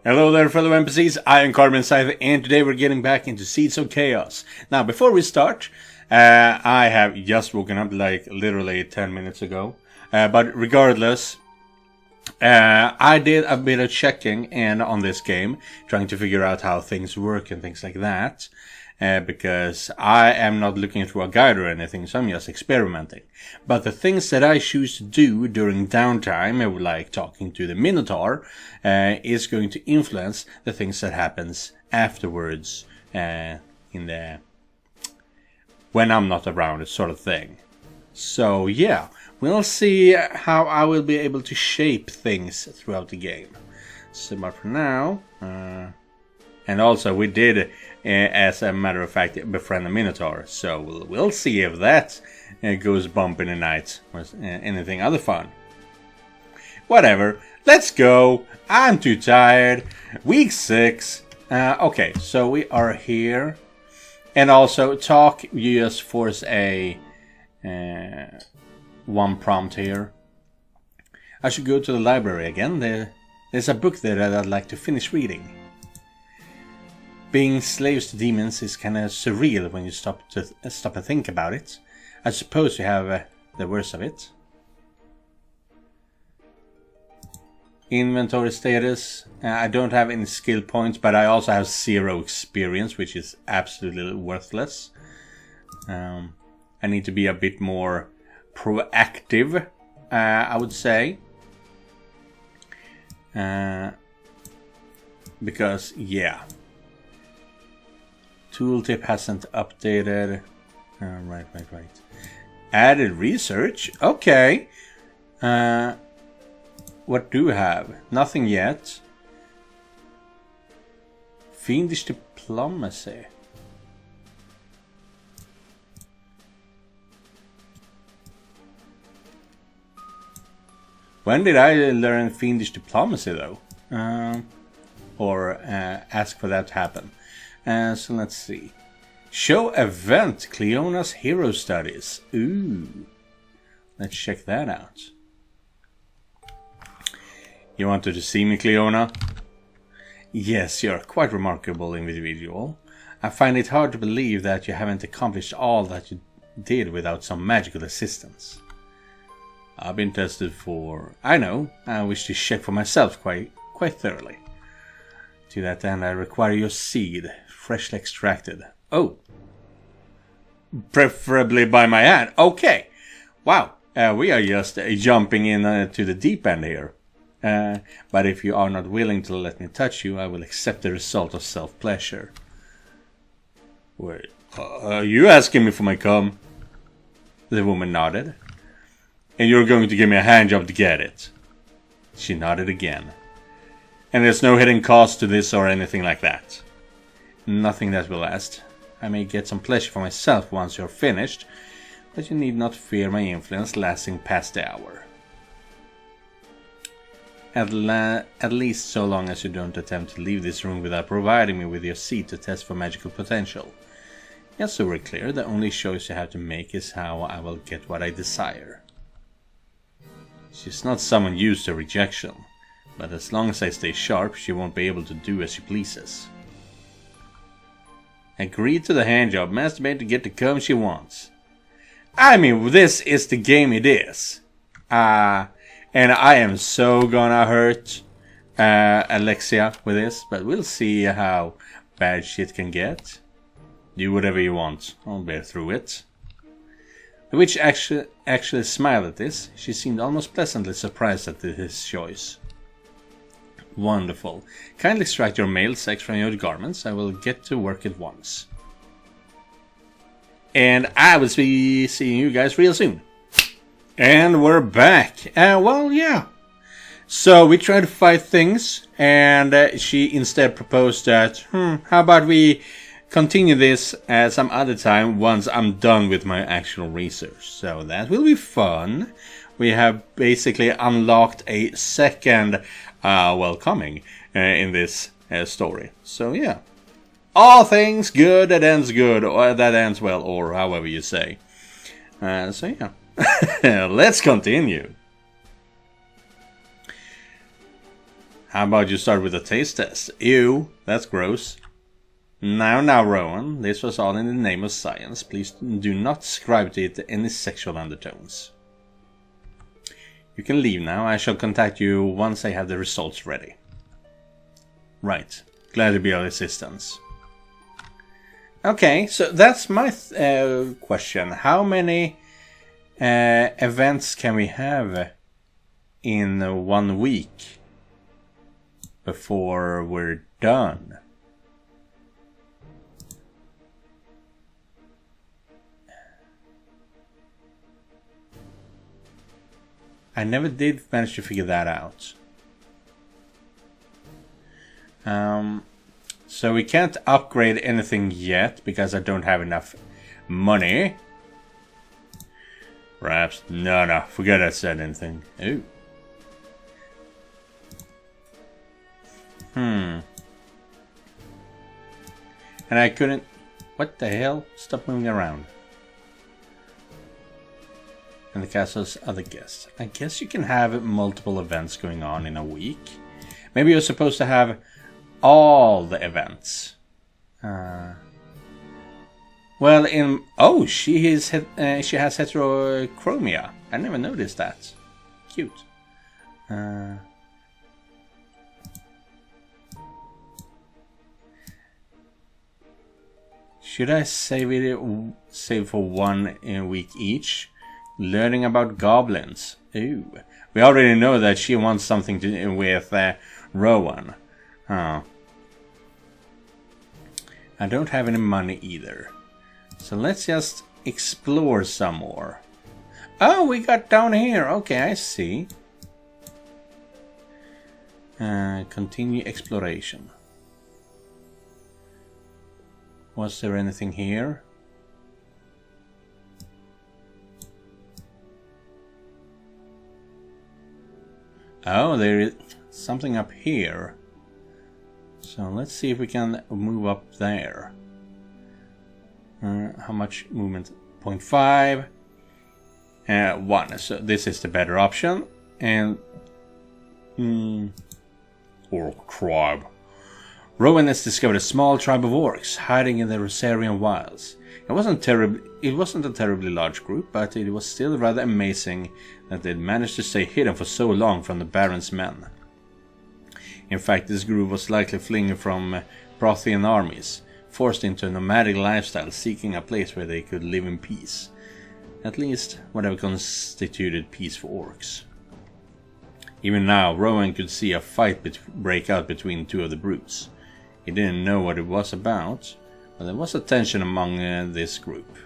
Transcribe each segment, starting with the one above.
Hello there, fellow NPCs. I am Carbon Scythe, and today we're getting back into Seeds of Chaos. Now, before we start, I have just woken up like literally 10 minutes ago. But regardless, I did a bit of checking and on this game, trying to figure out how things work and things like that. Because I am not looking through a guide or anything, so I'm just experimenting. But the things that I choose to do during downtime, like talking to the Minotaur, is going to influence the things that happens afterwards, when I'm not around, sort of thing. So yeah, we'll see how I will be able to shape things throughout the game. So, but for now, and also we did, as a matter of fact, befriend the Minotaur. So we'll see if that goes bump in the night or anything other fun. Whatever, let's go. I'm too tired. Week 6. Okay, so we are here. And also, talk, you just force a one prompt here. I should go to the library again. There's a book there that I'd like to finish reading. Being slaves to demons is kind of surreal when you stop and think about it. I suppose you have the worst of it. Inventory status. I don't have any skill points, but I also have 0 experience, which is absolutely worthless. I need to be a bit more proactive, I would say. Because, yeah. Tooltip hasn't updated. Right. Added research. Okay. What do we have? Nothing yet. Fiendish diplomacy. When did I learn Fiendish diplomacy though? Or ask for that to happen. So let's see. Show event, Cleona's Hero Studies. Ooh. Let's check that out. You wanted to see me, Cleona? Yes, you're a quite remarkable individual. I find it hard to believe that you haven't accomplished all that you did without some magical assistance. I've been tested for... I know, I wish to check for myself quite thoroughly. To that end, I require your seed, freshly extracted. Oh. Preferably by my hand. Okay. Wow. We are just jumping in to the deep end here. But if you are not willing to let me touch you, I will accept the result of self-pleasure. Wait. Are you asking me for my cum? The woman nodded. And you're going to give me a hand job to get it? She nodded again. And there's no hidden cost to this or anything like that. Nothing that will last. I may get some pleasure for myself once you're finished, but you need not fear my influence lasting past the hour. At least so long as you don't attempt to leave this room without providing me with your seed to test for magical potential. Just so we're clear, the only choice you have to make is how I will get what I desire. She's not someone used to rejection. But as long as I stay sharp, she won't be able to do as she pleases. Agree to the handjob, masturbate to get the cum she wants. I mean, this is the game it is. And I am so gonna hurt Alexia with this, but we'll see how bad shit can get. Do whatever you want, I'll bear through it. The witch actually smiled at this. She seemed almost pleasantly surprised at his choice. Wonderful. Kindly extract your male sex from your garments. I will get to work at once. And I will be seeing you guys real soon. And we're back. Well, yeah. So we tried to fight things, and she instead proposed that, how about we continue this some other time once I'm done with my actual research. So that will be fun. We have basically unlocked a second welcoming in this story. So yeah. All things good that ends good, or that ends well, or however you say. So yeah. Let's continue. How about you start with a taste test? Ew, that's gross. Now, Rowan, this was all in the name of science. Please do not ascribe to it any sexual undertones. You can leave now. I shall contact you once I have the results ready. Right. Glad to be of assistance. Okay, so that's my question. How many events can we have in 1 week before we're done? I never did manage to figure that out. So we can't upgrade anything yet because I don't have enough money. Perhaps. No, forget I said anything. Ooh. And I couldn't... What the hell? Stop moving around. And the castle's other guests. I guess you can have multiple events going on in a week. Maybe you're supposed to have all the events. Well, in... Oh, she has heterochromia. I never noticed that. Cute. Should I save for 1 week each? Learning about goblins. Ooh. We already know that she wants something to do with Rowan. Oh. I don't have any money either. So let's just explore some more. Oh, we got down here. Okay, I see. Continue exploration. Was there anything here? Oh, there is something up here. So let's see if we can move up there. How much movement? 0.5. 1. So this is the better option. And... Orc tribe. Rowan has discovered a small tribe of orcs hiding in the Rosarian wilds. It wasn't a terribly large group, but it was still rather amazing that they'd managed to stay hidden for so long from the Baron's men. In fact, this group was likely fleeing from Prothean armies, forced into a nomadic lifestyle, seeking a place where they could live in peace. At least, whatever constituted peace for orcs. Even now, Rowan could see a fight break out between two of the brutes. He didn't know what it was about, but there was a tension among this group.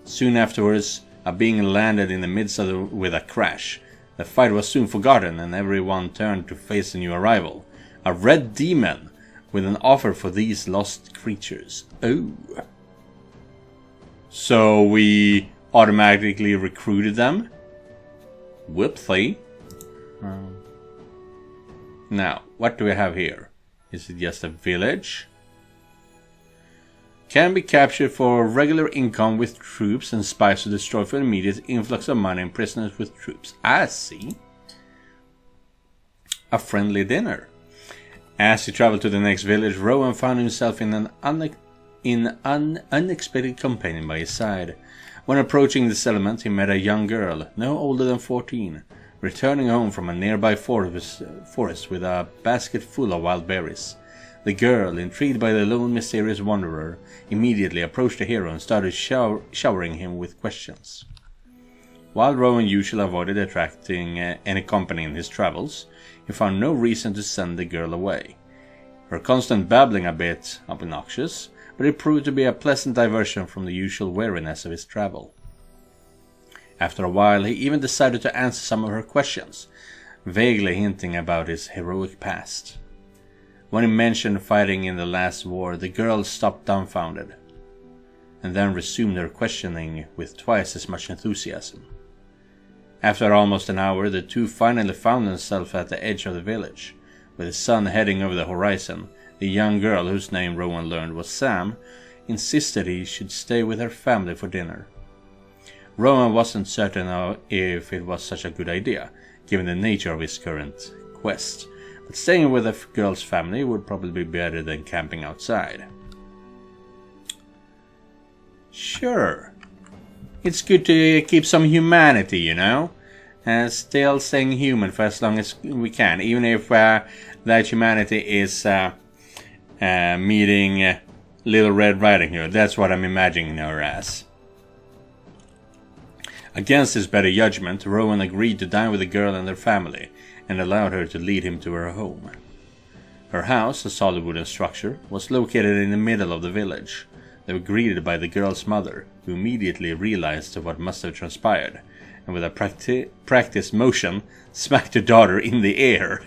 Soon afterwards, a being landed in the midst of with a crash. The fight was soon forgotten, and everyone turned to face a new arrival. A red demon with an offer for these lost creatures. Oh. So we automatically recruited them? Whoopsie. Now, what do we have here? Is it just a village? Can be captured for regular income with troops and spies to destroy for immediate influx of money and prisoners with troops. I see. A friendly dinner. As he traveled to the next village, Rowan found himself in an unexpected companion by his side. When approaching the settlement, he met a young girl, no older than 14, returning home from a nearby forest with a basket full of wild berries. The girl, intrigued by the lone mysterious wanderer, immediately approached the hero and started showering him with questions. While Rowan usually avoided attracting any company in his travels, he found no reason to send the girl away. Her constant babbling a bit obnoxious, but it proved to be a pleasant diversion from the usual weariness of his travel. After a while, he even decided to answer some of her questions, vaguely hinting about his heroic past. When he mentioned fighting in the last war, the girl stopped dumbfounded, and then resumed her questioning with twice as much enthusiasm. After almost an hour, the two finally found themselves at the edge of the village. With the sun heading over the horizon, the young girl, whose name Rowan learned was Sam, insisted he should stay with her family for dinner. Rowan wasn't certain if it was such a good idea, given the nature of his current quest, but staying with the girl's family would probably be better than camping outside. Sure. It's good to keep some humanity, you know? Still staying human for as long as we can, even if that humanity is meeting Little Red Riding Hood. That's what I'm imagining her as. Against his better judgment, Rowan agreed to dine with the girl and their family, and allowed her to lead him to her home. Her house, a solid wooden structure, was located in the middle of the village. They were greeted by the girl's mother, who immediately realized what must have transpired, and with a practiced motion, smacked her daughter in the air.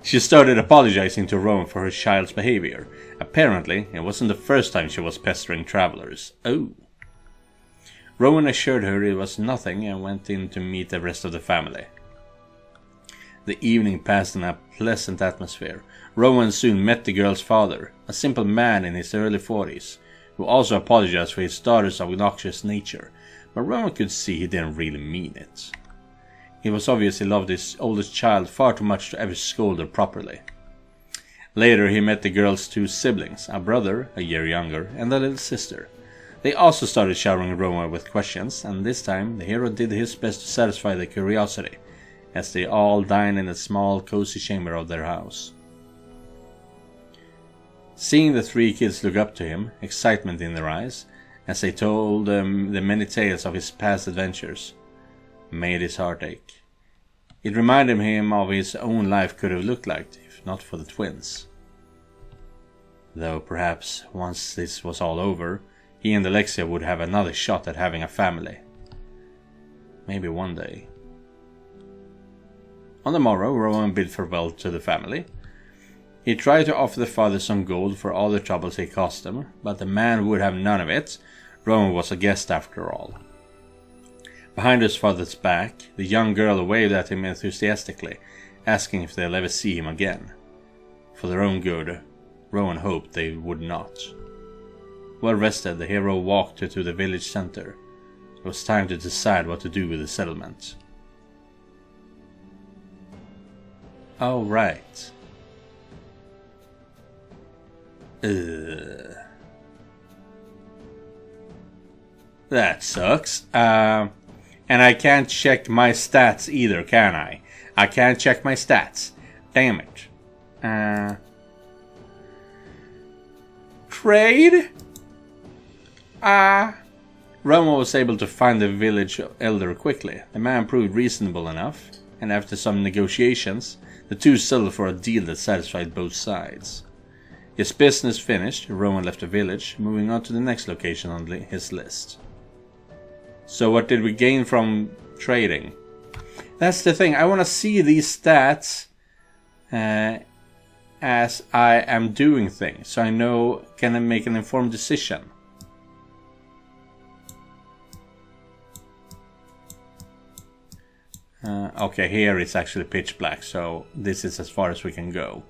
She started apologizing to Rowan for her child's behavior. Apparently, it wasn't the first time she was pestering travelers. Oh. Rowan assured her it was nothing and went in to meet the rest of the family. The evening passed in a pleasant atmosphere. Rowan soon met the girl's father, a simple man in his early 40s, who also apologized for his daughter's obnoxious nature, but Rowan could see he didn't really mean it. He was obviously loved his oldest child far too much to ever scold her properly. Later he met the girl's 2 siblings, a brother, a year younger, and a little sister. They also started showering Rowan with questions, and this time the hero did his best to satisfy their curiosity, as they all dined in a small, cozy chamber of their house. Seeing the 3 kids look up to him, excitement in their eyes, as they told them the many tales of his past adventures, made his heart ache. It reminded him of his own life could have looked like, if not for the twins. Though perhaps, once this was all over, he and Alexia would have another shot at having a family. Maybe one day. On the morrow, Rowan bid farewell to the family. He tried to offer the father some gold for all the troubles he cost them, but the man would have none of it. Rowan was a guest after all. Behind his father's back, the young girl waved at him enthusiastically, asking if they'll ever see him again. For their own good, Rowan hoped they would not. Well rested, the hero walked to the village center. It was time to decide what to do with the settlement. Oh, right. That sucks. And I can't check my stats either, can I? I can't check my stats. Damn it. Trade? Rowan was able to find the village elder quickly. The man proved reasonable enough, and after some negotiations, the 2 settled for a deal that satisfied both sides. His business finished, Rowan left the village, moving on to the next location on his list. So what did we gain from trading? That's the thing, I want to see these stats as I am doing things, so I know, can I make an informed decision? Okay, here it's actually pitch black, so this is as far as we can go.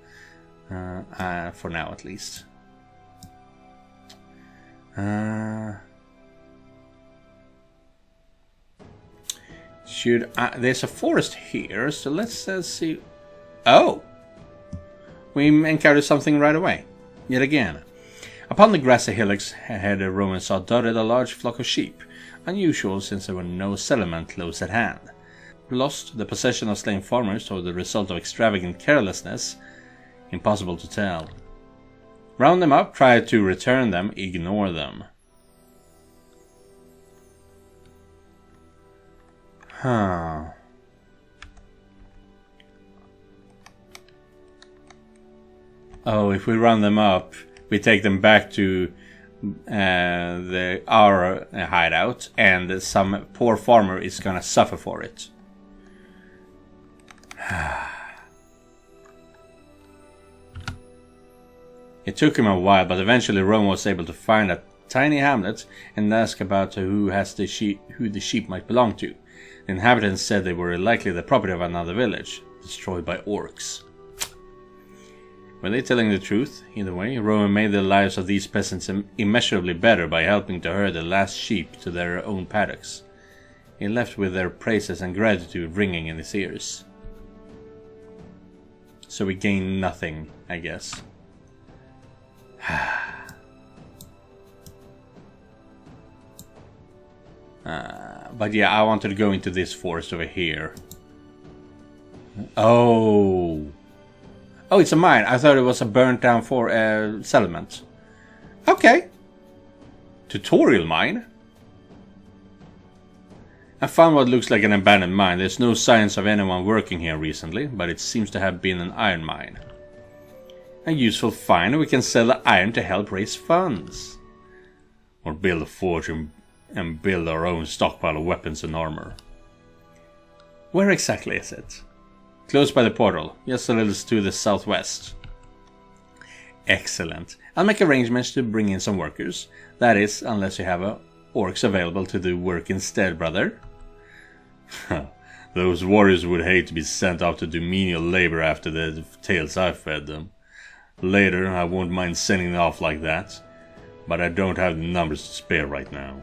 For now at least. There's a forest here, so let's see. Oh! We encountered something right away. Yet again. Upon the grassy hillocks ahead, Rowan saw dotted a large flock of sheep, unusual since there were no settlement close at hand. Lost, the possession of slain farmers, or the result of extravagant carelessness, impossible to tell. Round them up, try to return them, ignore them. Huh. Oh, if we round them up, we take them back to our hideout, and some poor farmer is gonna suffer for it. It took him a while, but eventually Rowan was able to find a tiny hamlet and ask about who the sheep might belong to. The inhabitants said they were likely the property of another village, destroyed by orcs. Were they telling the truth? Either way, Rowan made the lives of these peasants immeasurably better by helping to herd the last sheep to their own paddocks. He left with their praises and gratitude ringing in his ears. So we gain nothing, I guess. But yeah, I wanted to go into this forest over here. Oh, it's a mine. I thought it was a burnt down settlement. Okay. Tutorial mine. I found what looks like an abandoned mine. There's no signs of anyone working here recently, but it seems to have been an iron mine. A useful find. We can sell the iron to help raise funds. Or build a forge and build our own stockpile of weapons and armor. Where exactly is it? Close by the portal, just a little to the southwest. Excellent. I'll make arrangements to bring in some workers. That is, unless you have orcs available to do work instead, brother. Those warriors would hate to be sent out to do menial labor after the tales I've fed them. Later, I won't mind sending them off like that, but I don't have the numbers to spare right now.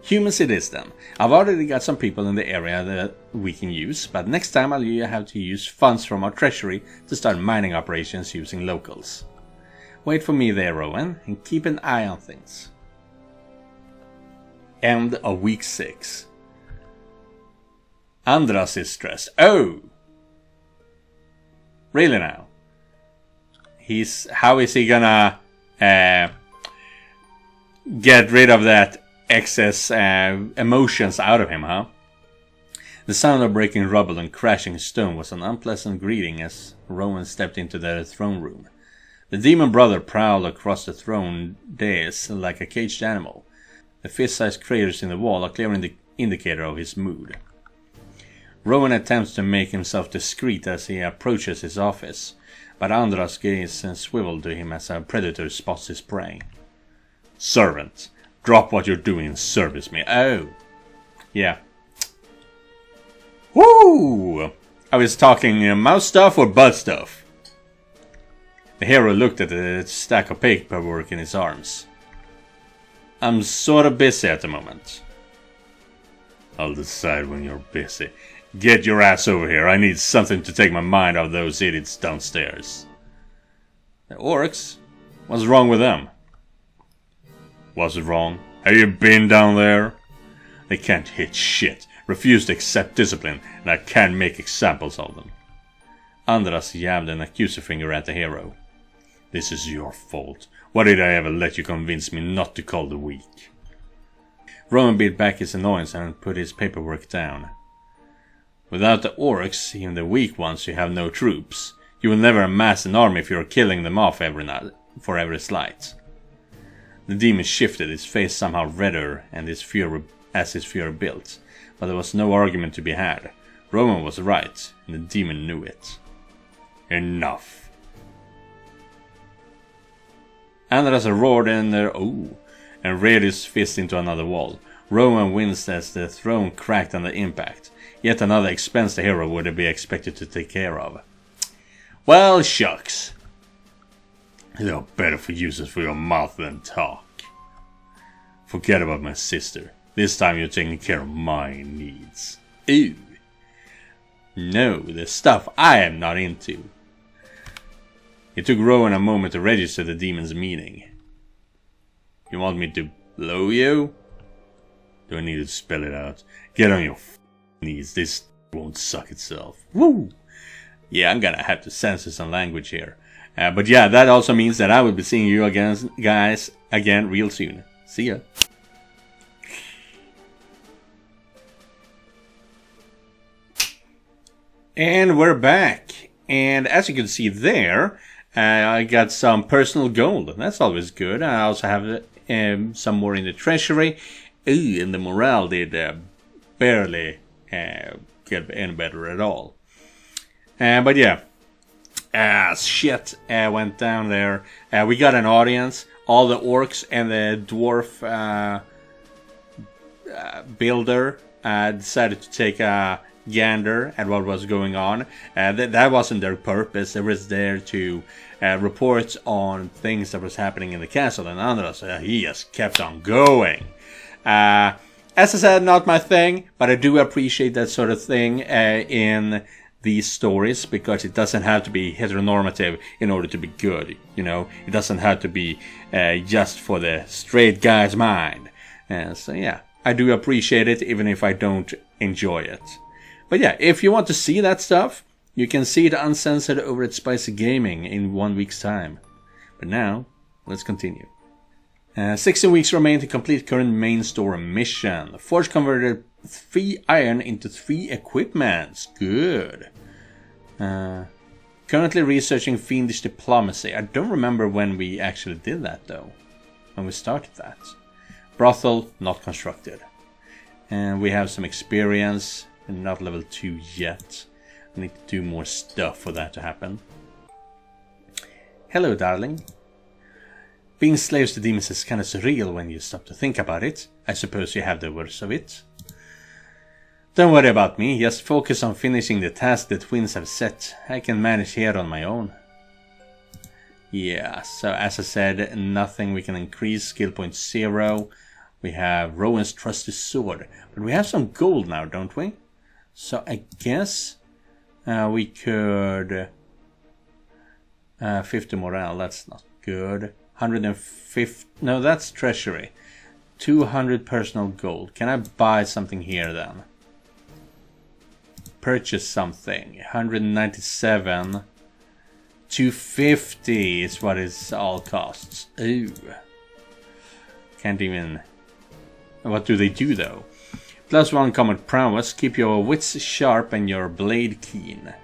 Humans it is then. I've already got some people in the area that we can use, but next time I'll have to use funds from our treasury to start mining operations using locals. Wait for me there, Rowan, and keep an eye on things. End of week 6. Andras is stressed. Oh! Really now? How is he gonna get rid of that excess emotions out of him, huh? The sound of breaking rubble and crashing stone was an unpleasant greeting as Rowan stepped into the throne room. The demon brother prowled across the throne dais like a caged animal. The fist-sized craters in the wall are clear indicator of his mood. Rowan attempts to make himself discreet as he approaches his office, but Andras gaze swiveled to him as a predator spots his prey. Servant! Drop what you're doing and service me. Oh. Yeah. Woo! I was talking mouse stuff or butt stuff? The hero looked at the stack of paperwork in his arms. I'm sort of busy at the moment. I'll decide when you're busy. Get your ass over here. I need something to take my mind off those idiots downstairs. The orcs? What's wrong with them? What's wrong? Have you been down there? They can't hit shit, refuse to accept discipline, and I can't make examples of them. Andras jabbed an accuser finger at the hero. This is your fault. Why did I ever let you convince me not to call the weak? Rowan beat back his annoyance and put his paperwork down. Without the orcs, even the weak ones, you have no troops. You will never amass an army if you are killing them off for every slight. The demon shifted, his face somehow redder and his fury built, but there was no argument to be had. Rowan was right, and the demon knew it. Enough. Andras roared and reared his fist into another wall. Rowan winced as the throne cracked under impact. Yet another expense the hero would be expected to take care of. Well, shucks. There are better for uses for your mouth than talk. Forget about my sister. This time you're taking care of my needs. Ew. No, the stuff I am not into. It took Rowan a moment to register the demon's meaning. You want me to blow you? Do I need to spell it out? Get on your knees. This won't suck itself. Woo! Yeah, I'm gonna have to censor some language here. But yeah, that also means that I will be seeing you guys again real soon. See ya. And we're back. And as you can see there, I got some personal gold. That's always good. I also have some more in the treasury. Ooh, and the morale did barely get any better at all. But yeah. Shit went down there. We got an audience. All the orcs and the dwarf builder decided to take a gander at what was going on. That wasn't their purpose. They was there to report on things that was happening in the castle. And Andras, he just kept on going. As I said, not my thing, but I do appreciate that sort of thing in these stories, because it doesn't have to be heteronormative in order to be good, you know. It doesn't have to be just for the straight guy's mind. So yeah, I do appreciate it, even if I don't enjoy it. But yeah, if you want to see that stuff, you can see it uncensored over at SpicyGaming in 1 week's time. But now, let's continue. 16 weeks remain to complete current main store mission. Forge converted 3 iron into 3 equipments. Good. Currently researching Fiendish diplomacy. I don't remember when we actually did that though. When we started that. Brothel, not constructed. And we have some experience. Not level 2 yet. I need to do more stuff for that to happen. Hello, darling. Being slaves to demons is kind of surreal when you stop to think about it. I suppose you have the worst of it. Don't worry about me, just focus on finishing the task the twins have set. I can manage here on my own. Yeah, so as I said, nothing we can increase. Skill point 0. We have Rowan's trusty sword. But we have some gold now, don't we? So I guess we could... 50 morale, that's not good. 150... No, that's treasury. 200 personal gold. Can I buy something here then? Purchase something. 197. 250 is what it all costs. Ooh. Can't even... What do they do though? +1 combat prowess. Keep your wits sharp and your blade keen.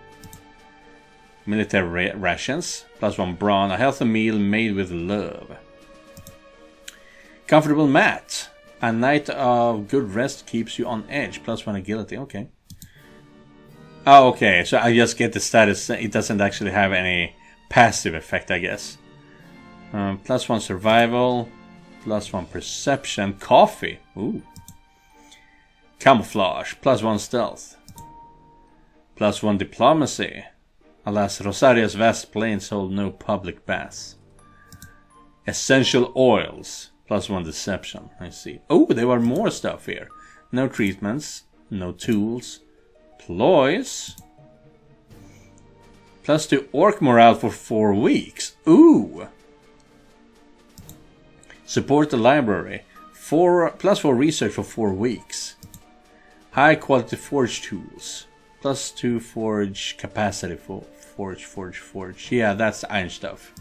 Military rations. +1 brawn. A healthy meal made with love. Comfortable mat. A night of good rest keeps you on edge. +1 agility. Okay. Oh, okay. So I just get the status. It doesn't actually have any passive effect, I guess. +1 survival. +1 perception. Coffee. Ooh. Camouflage. +1 stealth. +1 diplomacy. Alas, Rosaria's vast plains hold no public baths. Essential oils. +1 deception. I see. Oh, there were more stuff here. No treatments. No tools. Ploys. +2 orc morale for 4 weeks. Ooh. Support the library. +4 research for 4 weeks. High quality forge tools. +2 forge capacity for forge. Yeah, that's iron stuff.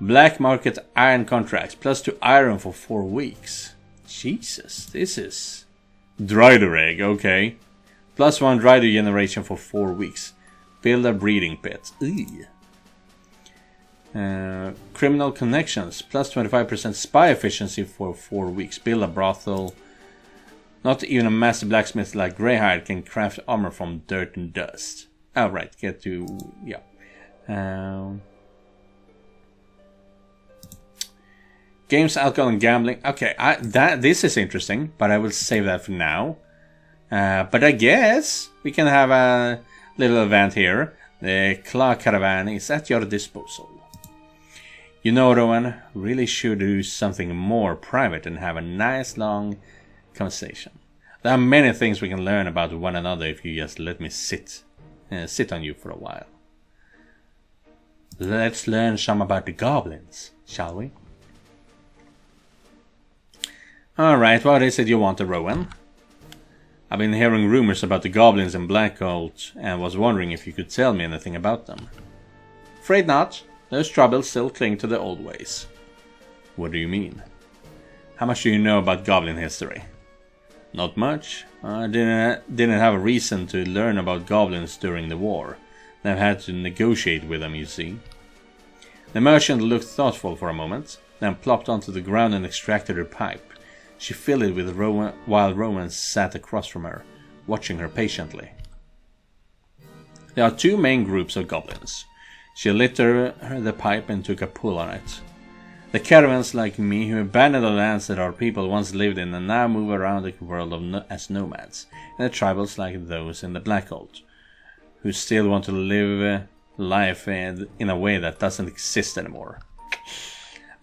Black market iron contracts. +2 iron for 4 weeks. Jesus, this is... Drider egg, okay. +1 drider generation for 4 weeks. Build a breeding pit. Ew. Criminal connections. +25% spy efficiency for 4 weeks. Build a brothel. Not even a master blacksmith like Greyhide can craft armor from dirt and dust. Oh, right. Get to... Yeah. Games, alcohol, and gambling. Okay, this is interesting, but I will save that for now. But I guess we can have a little event here. The Claw Caravan is at your disposal. You know, Rowan, really should do something more private and have a nice long conversation. There are many things we can learn about one another if you just let me sit on you for a while. Let's learn some about the goblins, shall we? Alright, what is it you want, Rowan? I've been hearing rumors about the goblins in Blackcolt and was wondering if you could tell me anything about them. Afraid not. Those troubles still cling to the old ways. What do you mean? How much do you know about goblin history? Not much. I didn't have a reason to learn about goblins during the war. I've had to negotiate with them, you see. The merchant looked thoughtful for a moment, then plopped onto the ground and extracted her pipe. She filled it with while Rowan sat across from her, watching her patiently. There are 2 main groups of goblins. She lit the pipe and took a pull on it. The caravans like me who abandoned the lands that our people once lived in and now move around the world as nomads, and the tribals like those in the Blackcolt, who still want to live life in a way that doesn't exist anymore.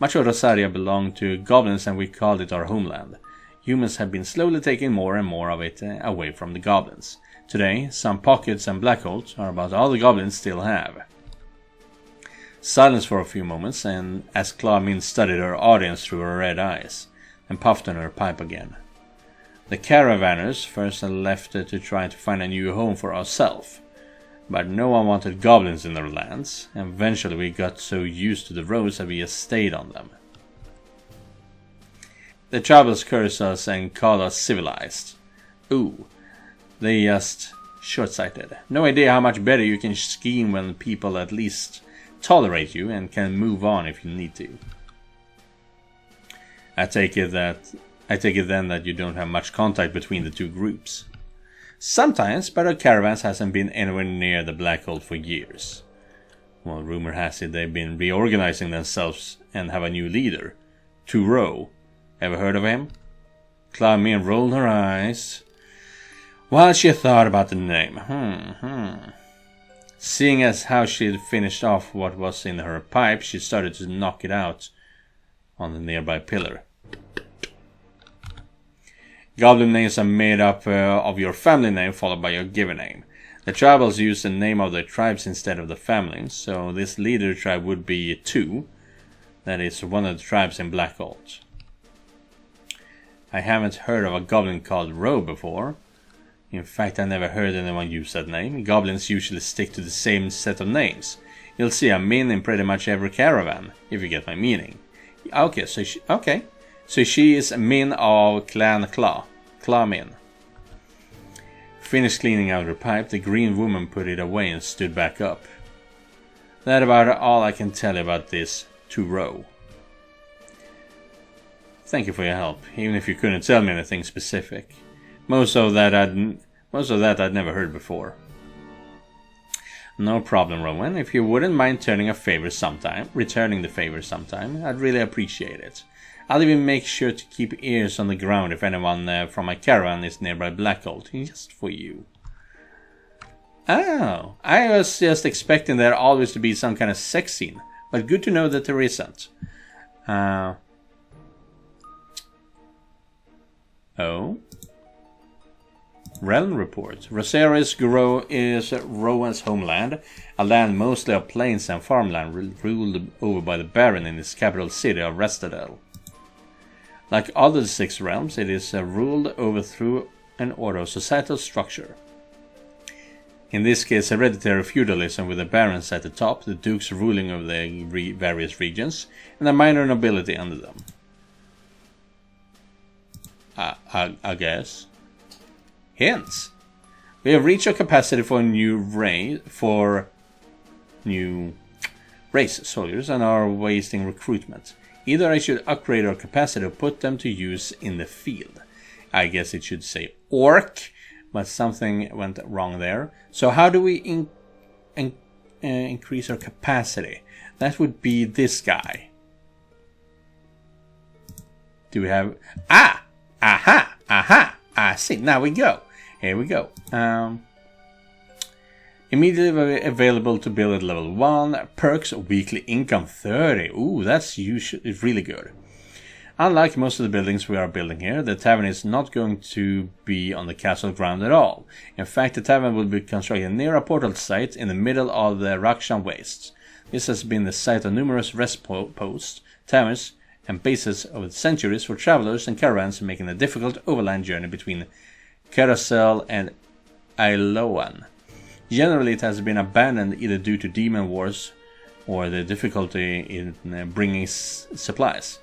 Much of Rosaria belonged to goblins and we called it our homeland. Humans have been slowly taking more and more of it away from the goblins. Today, some pockets and black holes are about all the goblins still have. Silence for a few moments, and as Claw Min studied her audience through her red eyes, and puffed on her pipe again. The caravanners first left to try to find a new home for ourselves, but no one wanted goblins in their lands, and eventually we got so used to the roads that we just stayed on them. The travelers curse us and call us civilized. Ooh, they just short-sighted. No idea how much better you can scheme when people at least tolerate you and can move on if you need to. I take it then that you don't have much contact between the two groups. Sometimes, but our caravans hasn't been anywhere near the black hole for years. Well, rumor has it they've been reorganizing themselves and have a new leader, Turo. Ever heard of him? Claw Min rolled her eyes while she thought about the name. Seeing as how she'd finished off what was in her pipe, she started to knock it out on the nearby pillar. Goblin names are made up of your family name followed by your given name. The tribals use the name of their tribes instead of the family, so this leader tribe would be 2. That is one of the tribes in Black Holt. I haven't heard of a goblin called Ro before. In fact, I never heard anyone use that name. Goblins usually stick to the same set of names. You'll see a Min in pretty much every caravan, if you get my meaning. Okay, so she is Min of Clan Claw Min. Finished cleaning out her pipe, the green woman put it away and stood back up. That's about all I can tell you about this Turo. Thank you for your help, even if you couldn't tell me anything specific. Most of that I'd never heard before. No problem, Rowan. If you wouldn't mind returning the favor sometime, I'd really appreciate it. I'll even make sure to keep ears on the ground if anyone from my caravan is nearby Black Holt, just for you. Oh, I was just expecting there always to be some kind of sex scene, but good to know that there isn't. Oh? Realm report. Rosaris is Rowan's homeland, a land mostly of plains and farmland ruled over by the Baron in its capital city of Restadel. Like other 6 realms, it is ruled over through an order of societal structure. In this case, hereditary feudalism with the barons at the top, the dukes ruling over the various regions, and a minor nobility under them. I guess. Hints. We have reached our capacity for new race soldiers and are wasting recruitment. Either I should upgrade our capacity or put them to use in the field. I guess it should say orc, but something went wrong there. So how do we increase our capacity? That would be this guy. Do we have... see, now we go. Here we go. Immediately available to build at level 1. Perks, weekly income 30. Ooh, that's really good. Unlike most of the buildings we are building here, the tavern is not going to be on the castle ground at all. In fact, the tavern will be constructed near a portal site in the middle of the Rakshan Wastes. This has been the site of numerous rest posts, taverns, and bases over the centuries for travelers and caravans making a difficult overland journey between Carousel and Ailoan. Generally, it has been abandoned either due to demon wars or the difficulty in bringing supplies.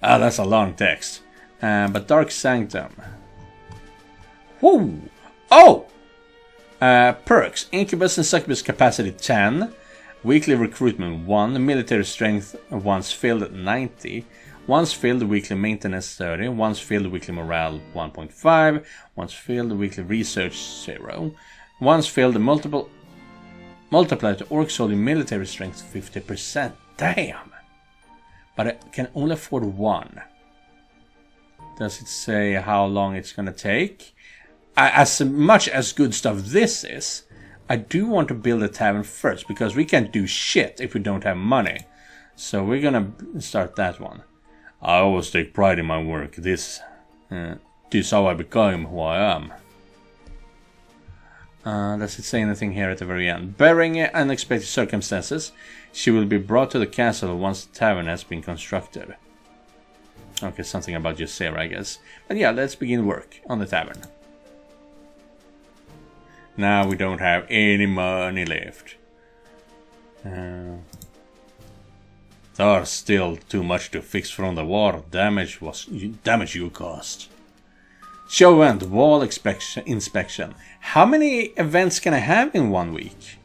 That's a long text. But Dark Sanctum. Whoo! Oh! Perks. Incubus and Succubus capacity 10. Weekly recruitment 1. Military strength once filled 90. Once filled, weekly maintenance 30. Once filled, weekly morale 1.5. Once filled, weekly research 0. Once filled, multiplied to orc soldier military strength 50%. Damn! But I can only afford 1. Does it say how long it's gonna take? As much as good stuff this is, I do want to build a tavern first, because we can't do shit if we don't have money. So we're gonna start that one. I always take pride in my work. This is how I become who I am. Does it say anything here at the very end? Barring unexpected circumstances, she will be brought to the castle once the tavern has been constructed. Okay, something about Ysera, I guess. But yeah, let's begin work on the tavern. Now we don't have any money left. There's still too much to fix from the war. Damage you caused. Show and wall inspection. How many events can I have in 1 week?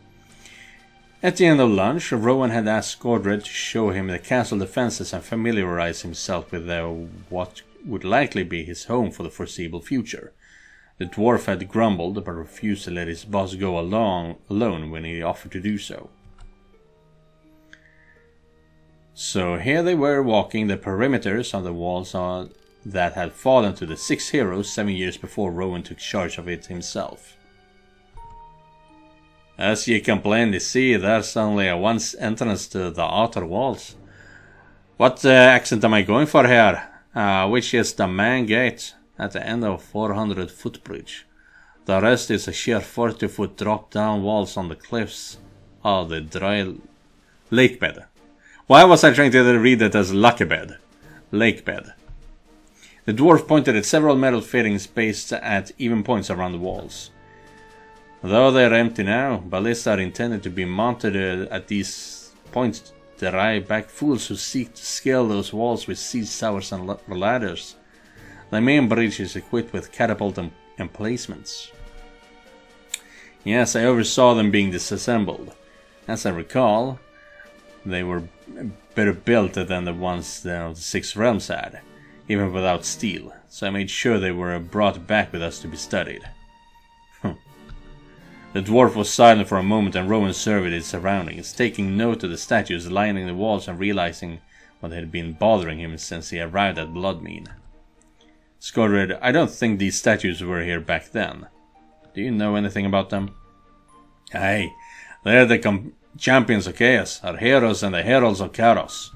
At the end of lunch, Rowan had asked Skordred to show him the castle defenses and familiarize himself with what would likely be his home for the foreseeable future. The dwarf had grumbled, but refused to let his boss go alone when he offered to do so. So here they were, walking the perimeters on the walls that had fallen to the 6 heroes 7 years before Rowan took charge of it himself. As ye can plainly see, there's only one entrance to the outer walls. What accent am I going for here? Which is the main gate at the end of 400-foot bridge. The rest is a sheer 40-foot drop-down walls on the cliffs of the dry lake bed. Why was I trying to read it as lucky bed? Lake bed. The dwarf pointed at several metal fittings spaced at even points around the walls. Though they are empty now, ballistas are intended to be mounted at these points to drive back fools who seek to scale those walls with siege towers and ladders. The main bridge is equipped with catapult emplacements. Yes, I oversaw them being disassembled. As I recall, they were better built than the ones the 6 realms had, even without steel, so I made sure they were brought back with us to be studied. The dwarf was silent for a moment, and Rowan surveyed his surroundings, taking note of the statues lining the walls and realizing what had been bothering him since he arrived at Bloodmead. Skordred, I don't think these statues were here back then. Do you know anything about them? Aye, they're the champions of chaos, our heroes and the heralds of chaos.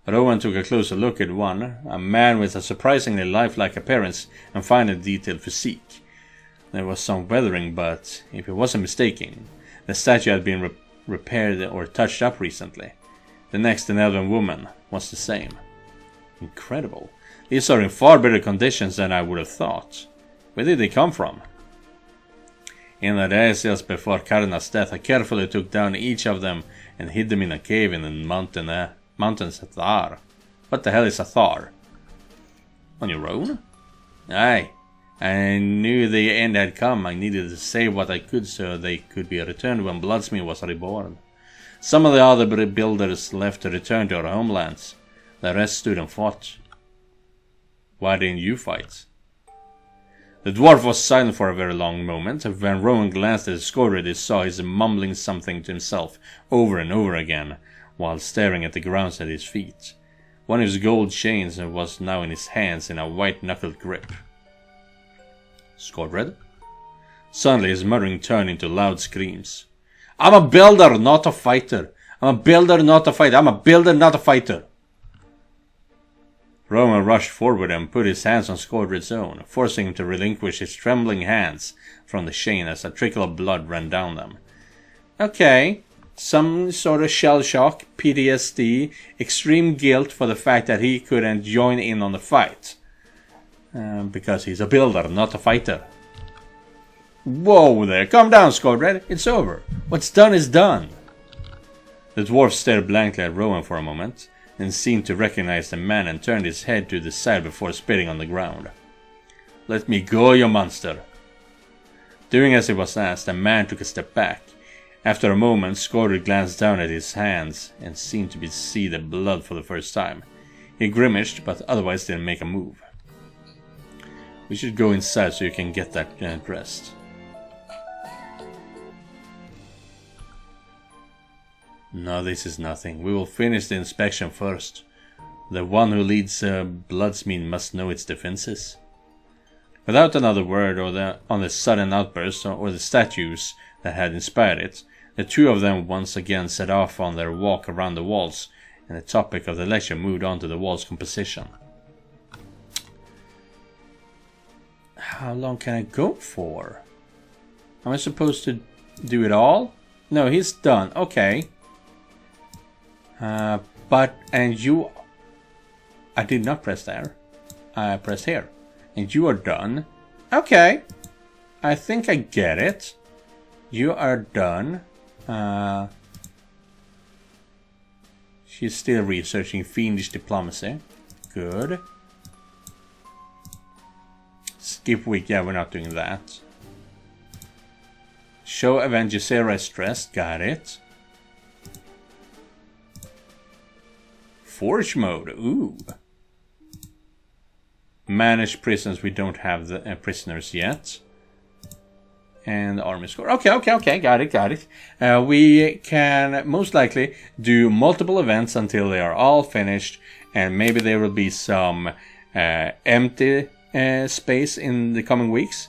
Rowan took a closer look at one, a man with a surprisingly lifelike appearance and finely detailed physique. There was some weathering, but if he wasn't mistaken, the statue had been repaired or touched up recently. The next, an elven woman, was the same. Incredible. These are in far better conditions than I would have thought. Where did they come from? In the days just before Karna's death, I carefully took down each of them and hid them in a cave in the mountains of Thar. What the hell is a Thar? On your own? Aye. I knew the end had come. I needed to save what I could so they could be returned when Bloodsmith was reborn. Some of the other builders left to return to our homelands. The rest stood and fought. Why didn't you fight? The dwarf was silent for a very long moment. When Rowan glanced at Skordred, he saw him mumbling something to himself over and over again, while staring at the ground at his feet. One of his gold chains was now in his hands in a white-knuckled grip. Skordred? Suddenly his muttering turned into loud screams. I'm a builder, not a fighter. I'm a builder, not a fighter. I'm a builder, not a fighter. Rowan rushed forward and put his hands on Skordred's own, forcing him to relinquish his trembling hands from the chain as a trickle of blood ran down them. Okay, some sort of shell shock, PTSD, extreme guilt for the fact that he couldn't join in on the fight. Because he's a builder, not a fighter. Whoa there, calm down, Skordred, it's over. What's done is done. The dwarf stared blankly at Rowan for a moment, then seemed to recognize the man and turned his head to the side before spitting on the ground. Let me go, you monster. Doing as he was asked, the man took a step back. After a moment, Skordred glanced down at his hands and seemed to see the blood for the first time. He grimaced, but otherwise didn't make a move. We should go inside so you can get that dressed. No, this is nothing. We will finish the inspection first. The one who leads Bloodsmead must know its defenses. Without another word on the sudden outburst or the statues that had inspired it, the two of them once again set off on their walk around the walls, and the topic of the lecture moved on to the wall's composition. How long can I go for? Am I supposed to do it all? No, he's done. Okay. And you... I did not press there. I pressed here. And you are done. Okay. I think I get it. You are done. She's still researching Fiendish diplomacy. Good. Skip week. Yeah, we're not doing that. Show Avenger Zero as stressed. Got it. Forge mode. Ooh. Manage prisons. We don't have the prisoners yet. And army score. Okay. Got it. We can most likely do multiple events until they are all finished. And maybe there will be some empty space in the coming weeks.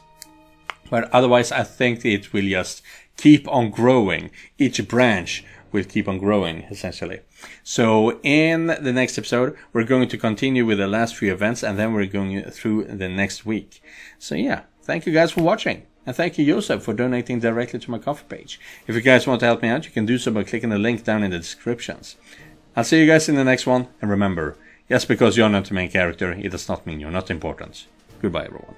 But otherwise, I think it will just keep on growing. Each branch will keep on growing, essentially. So in the next episode, we're going to continue with the last few events, and then we're going through the next week. So yeah, thank you guys for watching. And thank you, Joseph, for donating directly to my Ko-fi page. If you guys want to help me out, you can do so by clicking the link down in the descriptions. I'll see you guys in the next one, and remember, just because you're not the main character, it does not mean you're not important. Goodbye, everyone.